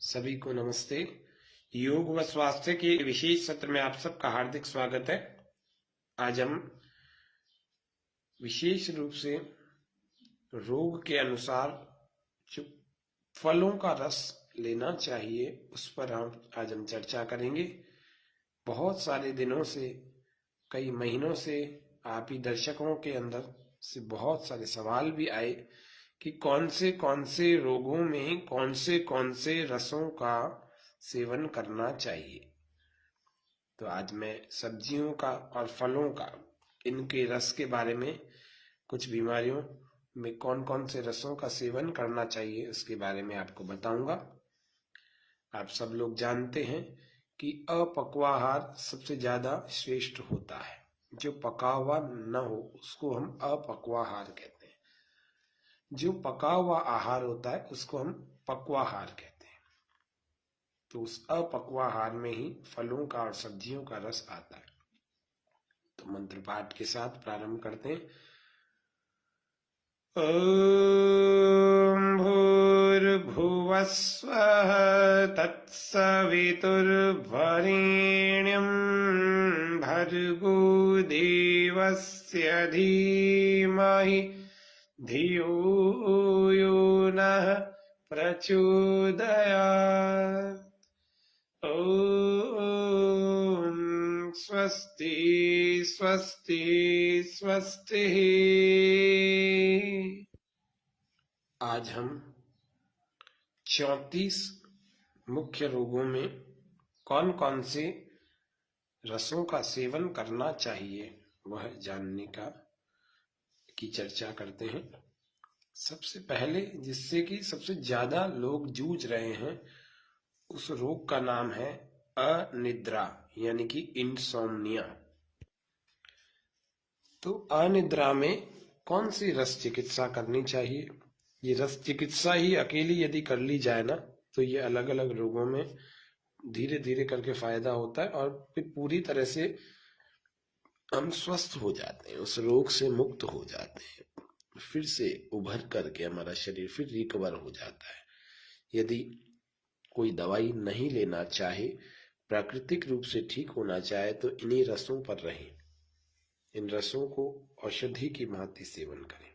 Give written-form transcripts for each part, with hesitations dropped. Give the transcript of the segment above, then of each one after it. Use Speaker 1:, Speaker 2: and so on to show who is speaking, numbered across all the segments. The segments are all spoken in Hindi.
Speaker 1: सभी को नमस्ते। योग व स्वास्थ्य के विशेष सत्र में आप सबका हार्दिक स्वागत है। आज हम विशेष रूप से रोग के अनुसार जो फलों का रस लेना चाहिए उस पर आज हम चर्चा करेंगे। बहुत सारे दिनों से, कई महीनों से आप ही दर्शकों के अंदर से बहुत सारे सवाल भी आए कि कौन से रोगों में कौन से रसों का सेवन करना चाहिए। तो आज मैं सब्जियों का और फलों का, इनके रस के बारे में, कुछ बीमारियों में कौन कौन से रसों का सेवन करना चाहिए उसके बारे में आपको बताऊंगा। आप सब लोग जानते हैं कि अपक्वाहार सबसे ज्यादा श्रेष्ठ होता है। जो पका हुआ न हो उसको हम अपक्वाहार कहते हैं। जो पका हुआ आहार होता है उसको हम पक्वाहार कहते हैं। तो उस अपक्वाहार में ही फलों का और सब्जियों का रस आता है। तो मंत्र पाठ के साथ प्रारंभ करते हैं। ओम भूर्भुवः स्वः तत्सवितुर्वरेण्यं भर्गो देवस्य धीमहि धियो यो नः प्रचोदयात्। ओम स्वस्ति स्वस्ति स्वस्ति। आज हम 34 मुख्य रोगों में कौन कौन से रसों का सेवन करना चाहिए वह जानने की चर्चा करते हैं। सबसे पहले, जिससे कि सबसे ज्यादा लोग जूझ रहे हैं, उस रोग का नाम है अनिद्रा, यानी कि इंसोम्निया। तो अनिद्रा में कौन सी रस चिकित्सा करनी चाहिए? ये रस चिकित्सा ही अकेली यदि कर ली जाए ना, तो ये अलग अलग रोगों में धीरे धीरे करके फायदा होता है और फिर पूरी तरह से हम स्वस्थ हो जाते हैं, उस रोग से मुक्त हो जाते हैं, फिर से उभर करके हमारा शरीर फिर रिकवर हो जाता है। यदि कोई दवाई नहीं लेना चाहे, प्राकृतिक रूप से ठीक होना चाहे, तो इन्हीं रसों पर रहें। इन रसों को औषधि की भांति सेवन करें।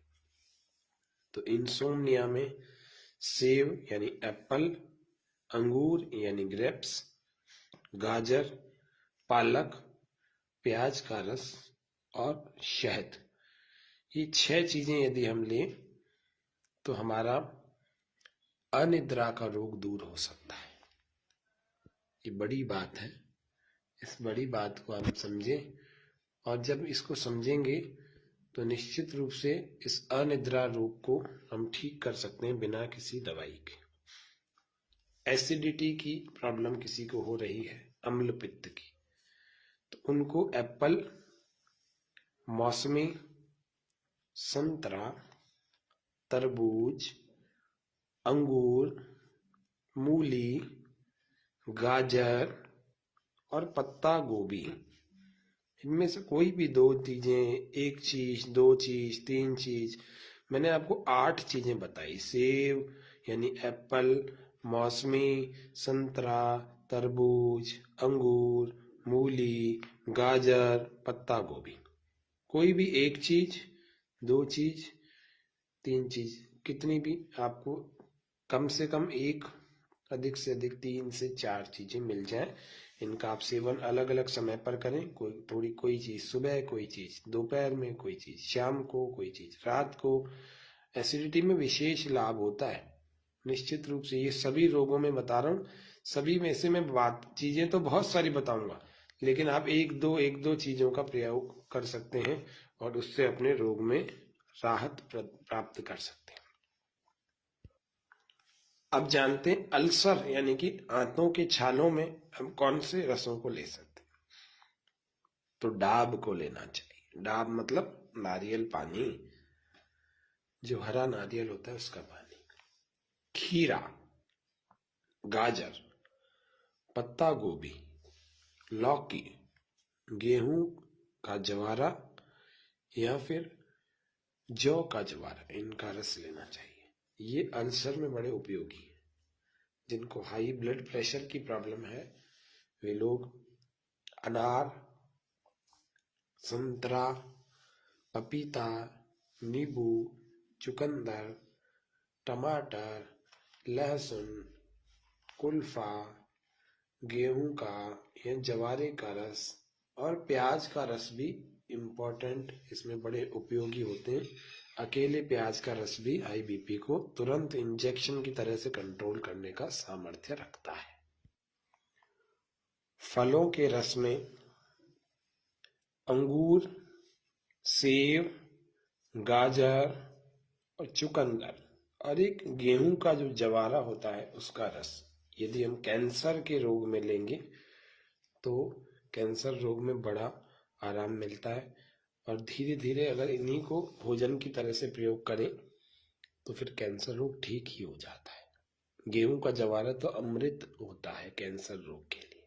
Speaker 1: तो इंसोम्निया में सेब यानी एप्पल, अंगूर यानी ग्रेप्स, गाजर, पालक, प्याज का रस और शहद, ये 6 चीजें यदि हम लें तो हमारा अनिद्रा का रोग दूर हो सकता है। ये बड़ी बात है। इस बड़ी बात को हम समझें, और जब इसको समझेंगे तो निश्चित रूप से इस अनिद्रा रोग को हम ठीक कर सकते हैं बिना किसी दवाई के। एसिडिटी की प्रॉब्लम किसी को हो रही है, अम्ल पित्त की, तो उनको एप्पल, मौसमी, संतरा, तरबूज, अंगूर, मूली, गाजर और पत्ता गोभी, इनमें से कोई भी 2 चीजें, 1 चीज, 2 चीज, 3 चीज, मैंने आपको 8 चीजें बताई। सेब यानी एप्पल, मौसमी, संतरा, तरबूज, अंगूर, मूली, गाजर, पत्ता गोभी, कोई भी 1 चीज, 2 चीज, 3 चीज, कितनी भी आपको कम से कम 1, अधिक से अधिक 3 से 4 चीजें मिल जाए, इनका आप सेवन अलग अलग समय पर करें। कोई चीज सुबह, कोई चीज दोपहर में, कोई चीज शाम को, कोई चीज रात को। एसिडिटी में विशेष लाभ होता है निश्चित रूप से। ये सभी रोगों में बता रहा हूँ, सभी में से मैं चीजें तो बहुत सारी बताऊंगा, लेकिन आप एक दो चीजों का प्रयोग कर सकते हैं और उससे अपने रोग में राहत प्राप्त कर सकते हैं। अब जानते हैं अल्सर यानी कि आंतों के छालों में हम कौन से रसों को ले सकते हैं। तो डाब को लेना चाहिए। डाब मतलब नारियल पानी, जो हरा नारियल होता है उसका पानी। खीरा, गाजर, पत्ता गोभी, लौकी, गेहूं का जवारा या फिर जौ का जवारा, इनका रस लेना चाहिए। ये अल्सर में बड़े उपयोगी हैं। जिनको हाई ब्लड प्रेशर की प्रॉब्लम है वे लोग अनार, संतरा, पपीता, नींबू, चुकंदर, टमाटर, लहसुन, कुल्फा, गेहूं का या जवारे का रस और प्याज का रस भी इम्पोर्टेंट, इसमें बड़े उपयोगी होते हैं। अकेले प्याज का रस भी हाई बीपी को तुरंत इंजेक्शन की तरह से कंट्रोल करने का सामर्थ्य रखता है। फलों के रस में अंगूर, सेब, गाजर और चुकंदर और एक गेहूं का जो जवारा होता है उसका रस, यदि हम कैंसर के रोग में लेंगे तो कैंसर रोग में बड़ा आराम मिलता है। और धीरे धीरे अगर इन्हीं को भोजन की तरह से प्रयोग करें तो फिर कैंसर रोग ठीक ही हो जाता है। गेहूं का जवारा तो अमृत होता है कैंसर रोग के लिए।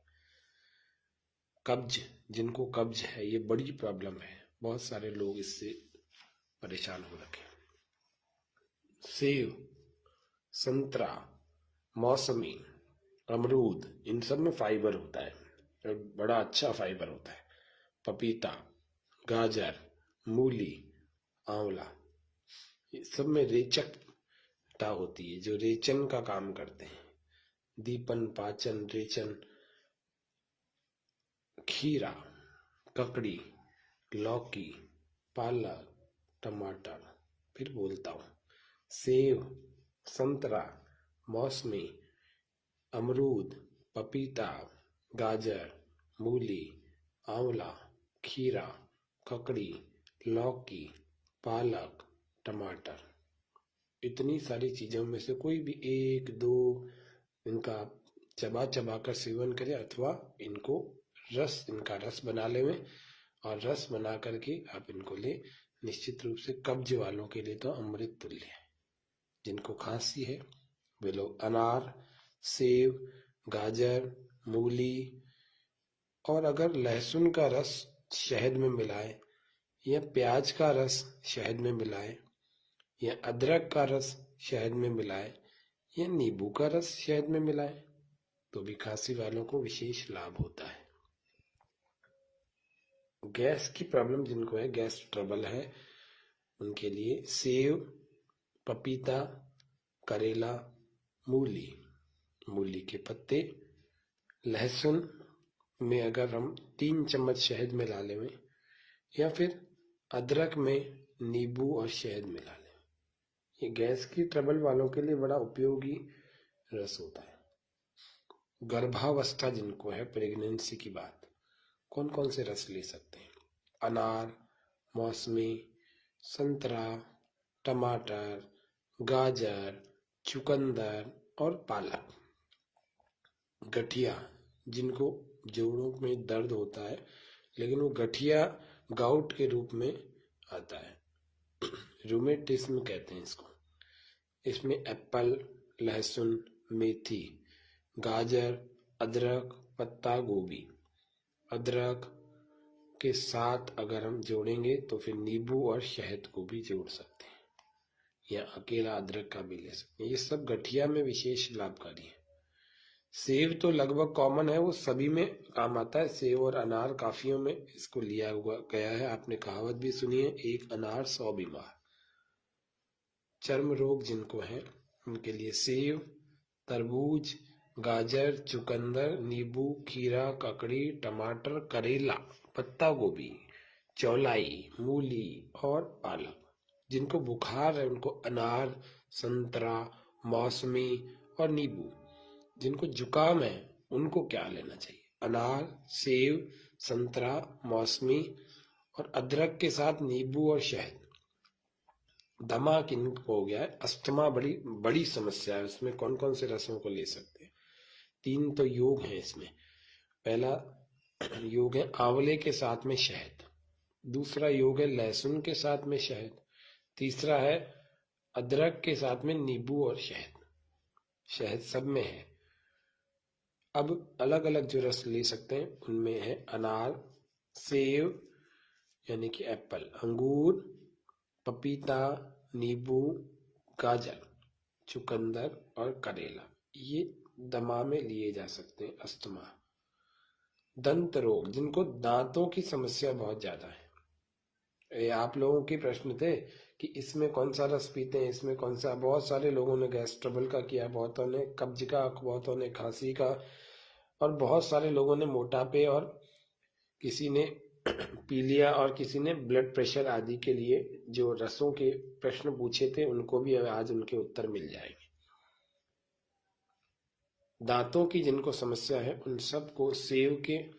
Speaker 1: कब्ज, जिनको कब्ज है ये बड़ी प्रॉब्लम है, बहुत सारे लोग इससे परेशान हो रखे। सेब, संतरा, मौसमी, अमरूद, इन सब में फाइबर होता है, बड़ा अच्छा फाइबर होता है। पपीता, गाजर, मूली, आंवला, इस सब में रेचकता होती है जो रेचन का काम करते हैं। दीपन, पाचन, रेचन। खीरा, ककड़ी, लौकी, पालक, टमाटर, फिर बोलता हूँ, सेब, संतरा, मौसमी, अमरूद, पपीता, गाजर, मूली, आंवला, खीरा, ककड़ी, लौकी, पालक, टमाटर, इतनी सारी चीजों में से कोई भी एक दो इनका चबा चबा कर सेवन करें अथवा इनका रस बना लें और रस बना करके आप इनको ले। निश्चित रूप से कब्ज वालों के लिए तो अमृत तुल्य है। जिनको खांसी है वे लोग अनार, सेब, गाजर, मूली और अगर लहसुन का रस शहद में मिलाएं या प्याज का रस शहद में मिलाएं या अदरक का रस शहद में मिलाएं या नींबू का रस शहद में मिलाएं तो भी खांसी वालों को विशेष लाभ होता है। गैस की प्रॉब्लम जिनको है, गैस ट्रबल है, उनके लिए सेब, पपीता, करेला, मूली के पत्ते, लहसुन में अगर हम 3 चम्मच शहद मिला लें या फिर अदरक में नींबू और शहद मिला लें, ये गैस की ट्रबल वालों के लिए बड़ा उपयोगी रस होता है। गर्भावस्था जिनको है, प्रेगनेंसी की बात, कौन कौन से रस ले सकते हैं? अनार, मौसमी, संतरा, टमाटर, गाजर, चुकंदर और पालक। गठिया, जिनको जोड़ों में दर्द होता है लेकिन वो गठिया गाउट के रूप में आता है, रूमेटिज्म कहते हैं इसको। इसमें एप्पल, लहसुन, मेथी, गाजर, अदरक, पत्ता गोभी, अदरक के साथ अगर हम जोड़ेंगे तो फिर नींबू और शहद को भी जोड़ सकते हैं या अकेला अदरक का भी ले सकते हैं। ये सब गठिया में विशेष लाभकारी है। सेब तो लगभग कॉमन है, वो सभी में काम आता है। सेब और अनार काफियों में इसको लिया हुआ गया है। आपने कहावत भी सुनी है, एक अनार 100 बीमार। चर्म रोग जिनको है उनके लिए सेब, तरबूज, गाजर, चुकंदर, नींबू, खीरा, ककड़ी, टमाटर, करेला, पत्ता गोभी, चौलाई, मूली और पालक। जिनको बुखार है उनको अनार, संतरा, मौसमी और नींबू। जिनको जुकाम है उनको क्या लेना चाहिए? अनार, सेब, संतरा, मौसमी और अदरक के साथ नींबू और शहद। दमा किनको हो गया है, अस्थमा बड़ी समस्या है, उसमें कौन कौन से रसों को ले सकते हैं? 3 तो योग हैं इसमें। पहला योग है आंवले के साथ में शहद, दूसरा योग है लहसुन के साथ में शहद, तीसरा है अदरक के साथ में नींबू और शहद। शहद सब में है। अब अलग अलग जो रस ले सकते हैं उनमें है अनार, सेब यानी कि एप्पल, अंगूर, पपीता, नींबू, गाजर, चुकंदर और करेला। ये दमा में लिए जा सकते हैं, अस्थमा। दंत रोग, जिनको दांतों की समस्या बहुत ज्यादा है। ये आप लोगों के प्रश्न थे कि इसमें कौन सा रस पीते हैं, इसमें कौन सा। बहुत सारे लोगों ने गैस ट्रबल का किया, बहुतों ने कब्ज का, बहुतों ने खांसी का, और बहुत सारे लोगों ने मोटापे, और किसी ने पीलिया, और किसी ने ब्लड प्रेशर आदि के लिए जो रसों के प्रश्न पूछे थे उनको भी आज उनके उत्तर मिल जाएंगे। दांतों की जिनको समस्या है उन सबको सेब के,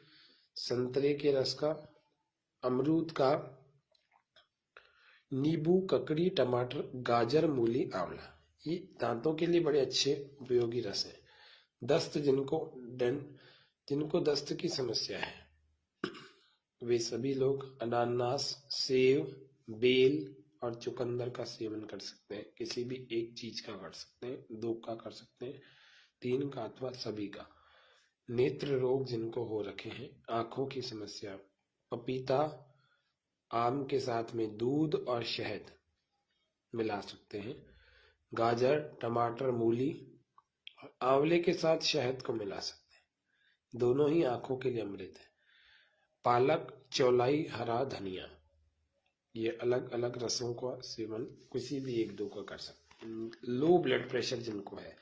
Speaker 1: संतरे के रस का, अमरूद का, नींबू, ककड़ी, टमाटर, गाजर, मूली, आंवला, ये दांतों के लिए बड़े अच्छे उपयोगी रस हैं। दस्त, जिनको दस्त की समस्या है वे सभी लोग अनानास, सेब, बेल और चुकंदर का सेवन कर सकते हैं। किसी भी एक चीज का कर सकते हैं, 2 का कर सकते हैं, 3 का, अथवा सभी का। नेत्र रोग जिनको हो रखे हैं, आंखों की समस्या, पपीता, आम के साथ में दूध और शहद मिला सकते हैं। गाजर, टमाटर, मूली और आंवले के साथ शहद को मिला सकते हैं, दोनों ही आंखों के लिए अमृत है। पालक, चौलाई, हरा धनिया, ये अलग अलग रसों का सेवन किसी भी 1-2 का कर सकते हैं। लो ब्लड प्रेशर जिनको है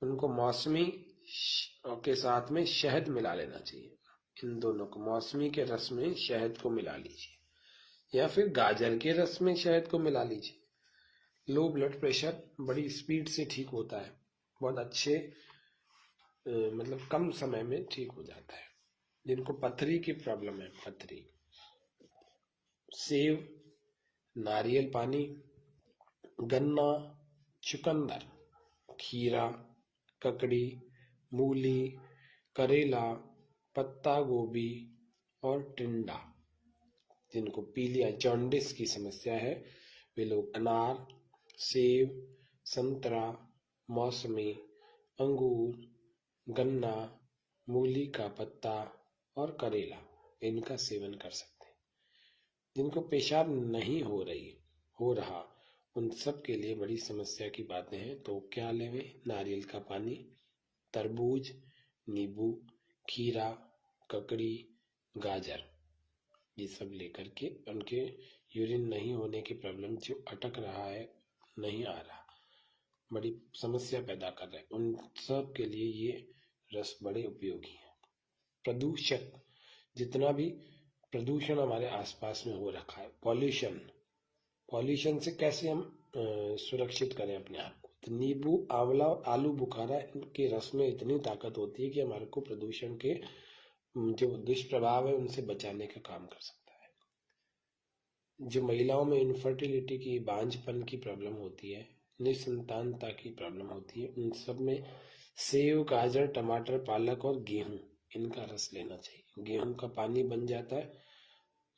Speaker 1: उनको मौसमी के साथ में शहद मिला लेना चाहिए। इन दोनों को, मौसमी के रस में शहद को मिला लीजिए या फिर गाजर के रस में शहद को मिला लीजिए। लो ब्लड प्रेशर बड़ी स्पीड से ठीक होता है, बहुत अच्छे मतलब कम समय में ठीक हो जाता है। जिनको पथरी की प्रॉब्लम है, पथरी, सेब, नारियल पानी, गन्ना, चुकंदर, खीरा, ककड़ी, मूली, करेला, पत्ता गोभी और टिंडा। जिनको पीलिया, जॉन्डिस की समस्या है वे लोग अनार, सेब, संतरा, मौसमी, अंगूर, गन्ना, मूली का पत्ता और करेला, इनका सेवन कर सकते हैं। जिनको पेशाब नहीं हो रहा उन सब के लिए बड़ी समस्या की बातें हैं। तो क्या लेवे? नारियल का पानी, तरबूज, नींबू, खीरा, ककड़ी, गाजर, ये सब लेकर के उनके यूरिन नहीं होने की प्रॉब्लम जो अटक रहा है, नहीं आ रहा, बड़ी समस्या पैदा कर रहे हैं, उन सब के लिए ये रस बड़े उपयोगी है। प्रदूषक, जितना भी प्रदूषण हमारे आसपास में हो रखा है, पॉल्यूशन से कैसे हम सुरक्षित करें अपने आप को, तो नींबू, आंवला, आलू बुखारा, इनके रस में इतनी ताकत होती है कि हमारे को प्रदूषण के जो दुष्प्रभाव है उनसे बचाने का काम कर सकता है। जो महिलाओं में इनफर्टिलिटी की, बांझपन की प्रॉब्लम होती है, निसंतानता की प्रॉब्लम होती है, उन सब में सेब, गाजर, टमाटर, पालक और गेहूं, इनका रस लेना चाहिए। गेहूं का पानी बन जाता है,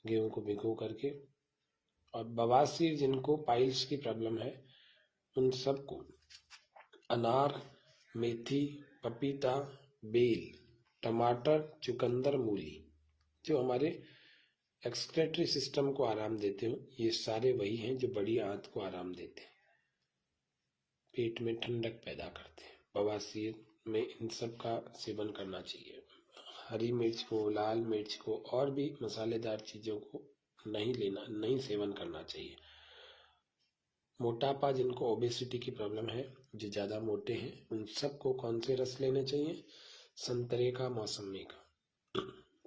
Speaker 1: गेहूं को भिगो करके। और बवासीर, जिनको पाइल्स की प्रॉब्लम है, उन सबको अनार, मेथी, पपीता, बेल, टमाटर, चुकंदर, मूली, जो हमारे एक्सक्रेटरी सिस्टम को आराम देते हो, ये सारे वही हैं जो बड़ी आंत को आराम देते हैं, पेट में ठंडक पैदा करते हैं। बवासीर में इन सब का सेवन करना चाहिए। हरी मिर्च को, लाल मिर्च को और भी मसालेदार चीजों को नहीं सेवन करना चाहिए। मोटापा, जिनको ओबेसिटी की प्रॉब्लम है, जो ज्यादा मोटे हैं, उन सबको कौन से रस लेने चाहिए? संतरे का, मौसमी का,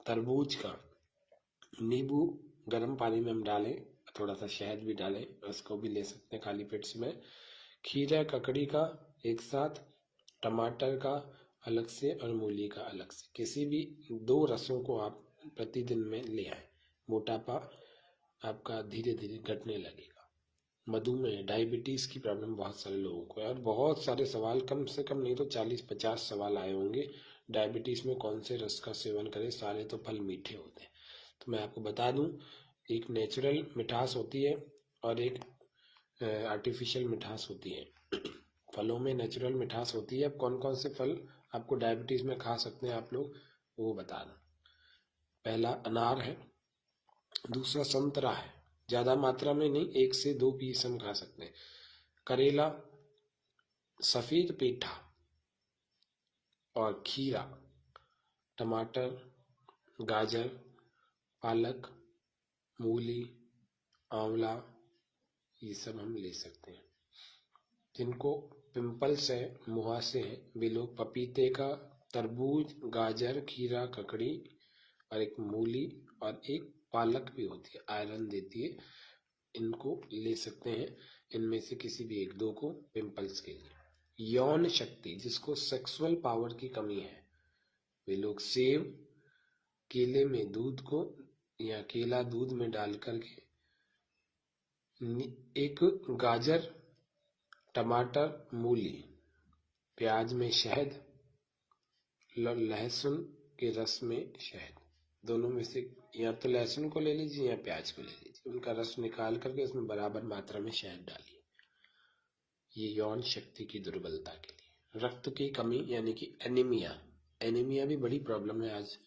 Speaker 1: तरबूज का, नींबू गर्म पानी में हम डालें, थोड़ा सा शहद भी डालें, उसको भी ले सकते हैं खाली पेट में। खीरा, ककड़ी का एक साथ, टमाटर का अलग से और मूली का अलग से, किसी भी 2 रसों को आप प्रतिदिन में ले आए, मोटापा आपका धीरे धीरे घटने लगेगा। मधुमेह, डायबिटीज की प्रॉब्लम बहुत सारे लोगों को है, और बहुत सारे सवाल, कम से कम नहीं तो 40-50 सवाल आए होंगे, डायबिटीज में कौन से रस का सेवन करें, सारे तो फल मीठे होते हैं। तो मैं आपको बता दूं, एक नेचुरल मिठास होती है और एक आर्टिफिशियल मिठास होती है। फलों में नेचुरल मिठास होती है। अब कौन कौन से फल आपको डायबिटीज में खा सकते हैं आप लोग, वो बता दूं। पहला अनार है, दूसरा संतरा है, ज्यादा मात्रा में नहीं, 1 से 2 पीस हम खा सकते हैं। करेला, सफेद पेठा, और खीरा, टमाटर, गाजर, पालक, मूली, आंवला, ये सब हम ले सकते हैं। जिनको पिंपल्स है, मुहासे हैं, वे लोग पपीते का, तरबूज, गाजर, खीरा, ककड़ी और एक मूली और एक पालक भी होती है, आयरन देती है, इनको ले सकते हैं। इनमें से किसी भी एक दो को पिंपल्स के लिए। यौन शक्ति, जिसको सेक्सुअल पावर की कमी है, वे लोग सेब, केले में दूध को या केला दूध में डाल करके, एक गाजर, टमाटर, मूली, प्याज में शहद, लहसुन के रस में शहद, दोनों में से या तो लहसुन को ले लीजिए या प्याज को ले लीजिए, उनका रस निकाल करके उसमें बराबर मात्रा में शहद डालिए। ये यौन शक्ति की दुर्बलता के लिए। रक्त की कमी यानी कि एनीमिया, एनीमिया भी बड़ी प्रॉब्लम है आज।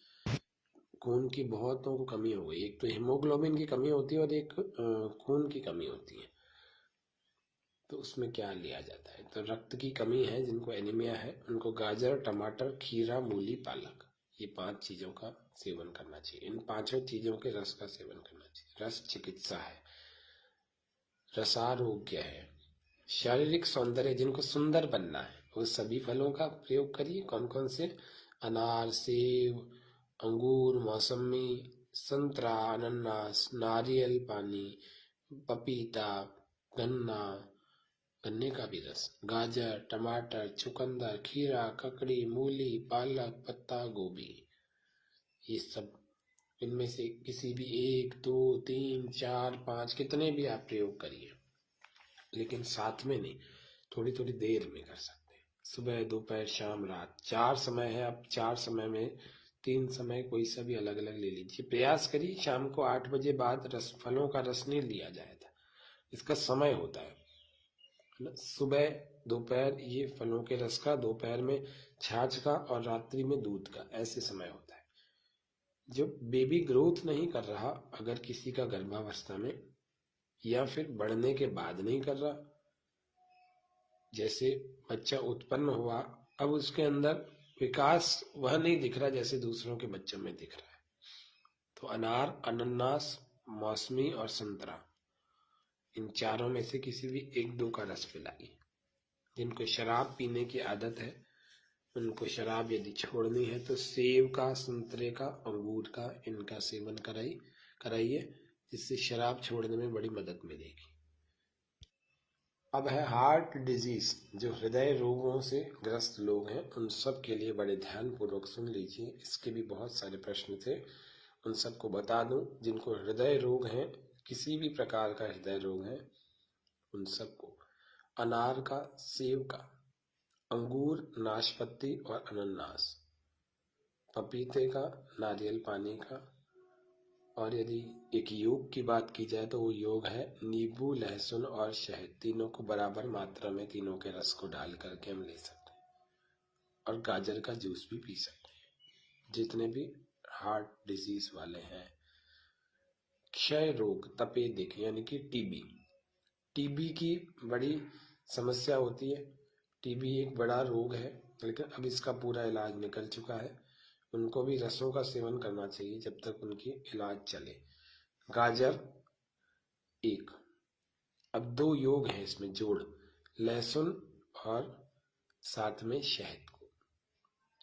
Speaker 1: खून की बहुतों को कमी हो गई, एक तो हीमोग्लोबिन की कमी होती है और एक खून की कमी होती है। तो उसमें क्या लिया जाता है? तो रक्त की कमी है, जिनको एनीमिया है, उनको गाजर, टमाटर, खीरा, मूली, पालक, ये 5 चीजों का सेवन करना चाहिए। इन 5 चीजों के रस का सेवन करना चाहिए। रस चिकित्सा है, रसारोग्य है, शारीरिक सौंदर्य, जिनको सुंदर बनना है वो सभी फलों का प्रयोग करिए। कौन कौन से? अनार, सेब, अंगूर, मौसमी, संतरा, अनानास, नारियल पानी, पपीता, गन्ना, गन्ने का भी रस, गाजर, टमाटर, चुकंदर, खीरा, ककड़ी, मूली, पालक, पत्ता गोभी, ये सब इनमें से किसी भी 1, 2, 3, 4, 5 कितने भी आप प्रयोग करिए, लेकिन साथ में नहीं, थोड़ी थोड़ी देर में कर सकते हैं। सुबह, दोपहर, शाम, रात, 4 समय है। आप 4 समय में 3 समय कोई सा भी अलग अलग ले लीजिए। प्रयास करिए शाम को 8 बजे बाद फलों का रस नहीं लिया जाए था, इसका समय होता है ना। सुबह, दोपहर ये फलों के रस का, दोपहर में छाछ का और रात्रि में दूध का, ऐसे समय होता है। जब बेबी ग्रोथ नहीं कर रहा, अगर किसी का गर्भावस्था में या फिर बढ़ने के बाद नहीं कर रहा, जैसे बच्चा उत्पन्न हुआ, अब उसके अंदर विकास वह नहीं दिख रहा जैसे दूसरों के बच्चों में दिख रहा है, तो अनार, अनानास, मौसमी और संतरा, इन चारों में से किसी भी 1-2 का रस पिलाइए। जिनको शराब पीने की आदत है, उनको शराब यदि छोड़नी है तो सेब का, संतरे का, अंगूर का, इनका सेवन कराइए, जिससे शराब छोड़ने में बड़ी मदद मिलेगी। अब है हार्ट डिजीज, जो हृदय रोगों से ग्रस्त लोग हैं, उन सब के लिए बड़े ध्यान पूर्वक सुन लीजिए। इसके भी बहुत सारे प्रश्न थे, उन सबको बता दूं। जिनको हृदय रोग है, किसी भी प्रकार का हृदय रोग है, उन सबको अनार का, सेब का, अंगूर, नाशपाती और अनानास, पपीते का, नारियल पानी का, और यदि एक योग की बात की जाए तो वो योग है नींबू, लहसुन और शहद, तीनों को बराबर मात्रा में, तीनों के रस को डाल करके हम ले सकते हैं। और गाजर का जूस भी पी सकते हैं। जितने भी हार्ट डिजीज वाले हैं, क्षय रोग, तपेदिक यानी कि टीबी की बड़ी समस्या होती है। टीबी एक बड़ा रोग है, लेकिन अब इसका पूरा इलाज निकल चुका है। उनको भी रसों का सेवन करना चाहिए जब तक उनकी इलाज चले। गाजर 1, अब 2 योग हैं इसमें जोड़, लहसुन और साथ में शहद को,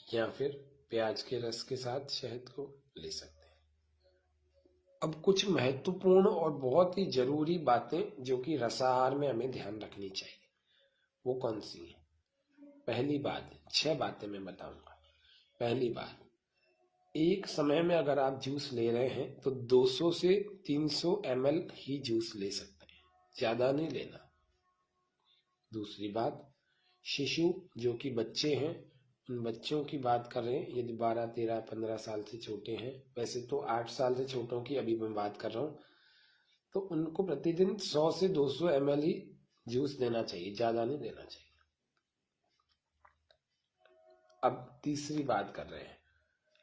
Speaker 1: या फिर प्याज के रस के साथ शहद को ले सकते हैं। अब कुछ महत्वपूर्ण और बहुत ही जरूरी बातें जो कि रसाहार में हमें ध्यान रखनी चाहिए, वो कौन सी है? पहली बात, 6 बातें मैं बताऊंगा। पहली बात, एक समय में अगर आप जूस ले रहे हैं तो 200 से 300 ml ही जूस ले सकते हैं, ज्यादा नहीं लेना। दूसरी बात, शिशु जो कि बच्चे हैं, उन बच्चों की बात कर रहे हैं, यदि 12, 13, 15 साल से छोटे हैं, वैसे तो 8 साल से छोटों की अभी मैं बात कर रहा हूं, तो उनको प्रतिदिन 100 से 200 ml ही जूस देना चाहिए, ज्यादा नहीं देना चाहिए। अब तीसरी बात कर रहे हैं,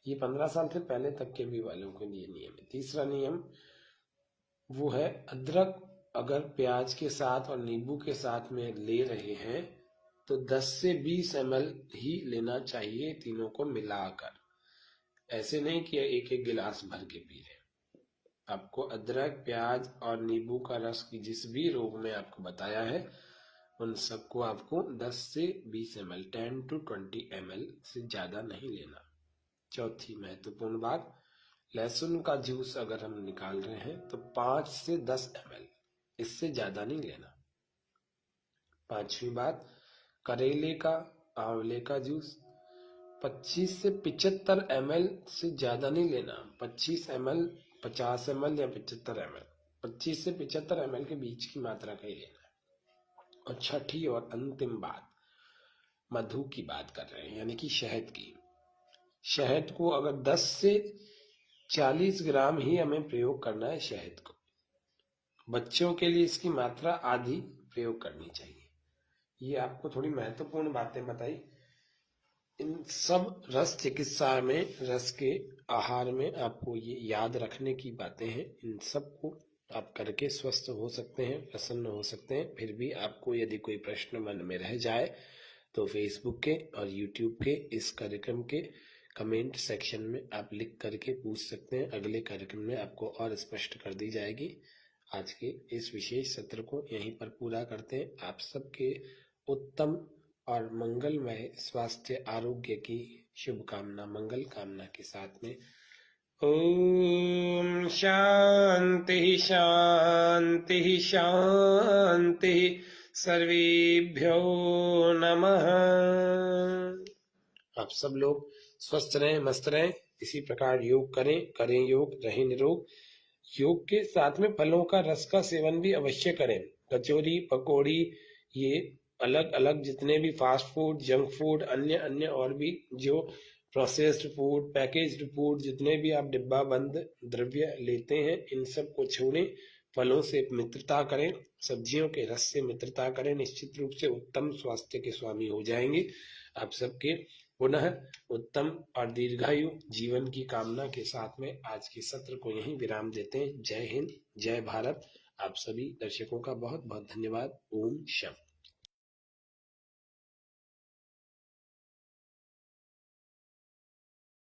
Speaker 1: ये 15 साल से पहले तक के भी वालों के लिए नियम है। तीसरा नियम वो है, अदरक अगर प्याज के साथ और नींबू के साथ में ले रहे हैं तो 10 से 20 ml ही लेना चाहिए तीनों को मिलाकर। ऐसे नहीं कि एक एक गिलास भर के पी लें। आपको अदरक, प्याज और नींबू का रस की जिस भी रोग में आपको बताया है उन सबको आपको 10 से 20 ml 10 to 20 ml से ज्यादा नहीं लेना। चौथी महत्वपूर्ण बात, लहसुन का जूस अगर हम निकाल रहे हैं तो 5 से 10 ml, इससे ज्यादा नहीं लेना। पांचवी बात, करेले का, आंवले का जूस 25 से 75 ml से ज्यादा नहीं लेना। 25 ml, 50 ml या 75 ml, 25 से 75 ml के बीच की मात्रा का ही लेना है। और छठी और अंतिम बात, मधु की बात कर रहे हैं, यानी कि शहद की। शहद को अगर 10 से 40 ग्राम ही हमें प्रयोग करना है शहद को। बच्चों के लिए इसकी मात्रा आधी प्रयोग करनी चाहिए। ये आपको थोड़ी महत्वपूर्ण बातें बताई। इन सब रस चिकित्सा में, रस के आहार में आपको ये याद रखने की बातें हैं। इन सब को आप करके स्वस्थ हो सकते हैं, प्रसन्न हो सकते हैं। फिर भी आपको यदि कोई प्रश्न मन में रह जाए तो फेसबुक के और यूट्यूब के इस कार्यक्रम के कमेंट सेक्शन में आप लिख करके पूछ सकते हैं। अगले कार्यक्रम में आपको और स्पष्ट कर दी जाएगी। आज के इस विशेष सत्र को यहीं पर पूरा करते हैं। आप सबके उत्तम और मंगलमय स्वास्थ्य आरोग्य की शुभकामना, मंगल कामना के साथ में ओम शांति शांति शांति, सर्वेभ्यो नमः। आप सब लोग स्वस्थ रहें, मस्त रहें। इसी प्रकार योग करें योग, रहें निरोग। योग के साथ में फलों का रस का सेवन भी अवश्य करें। कचौरी, पकौड़ी, ये अलग अलग जितने भी फास्ट फूड, जंक फूड, अन्य और भी जो प्रोसेस्ड फूड, पैकेज्ड फूड, जितने भी आप डिब्बा बंद द्रव्य लेते हैं, इन सब को छोड़ें। फलों से मित्रता करें, सब्जियों के रस से मित्रता करें। निश्चित रूप से उत्तम स्वास्थ्य के स्वामी हो जाएंगे। आप सबके पुनः उत्तम और दीर्घायु जीवन की कामना के साथ में आज के सत्र को यहीं विराम देते हैं। जय हिंद, जय भारत। आप सभी दर्शकों का बहुत बहुत धन्यवाद। ओम शम।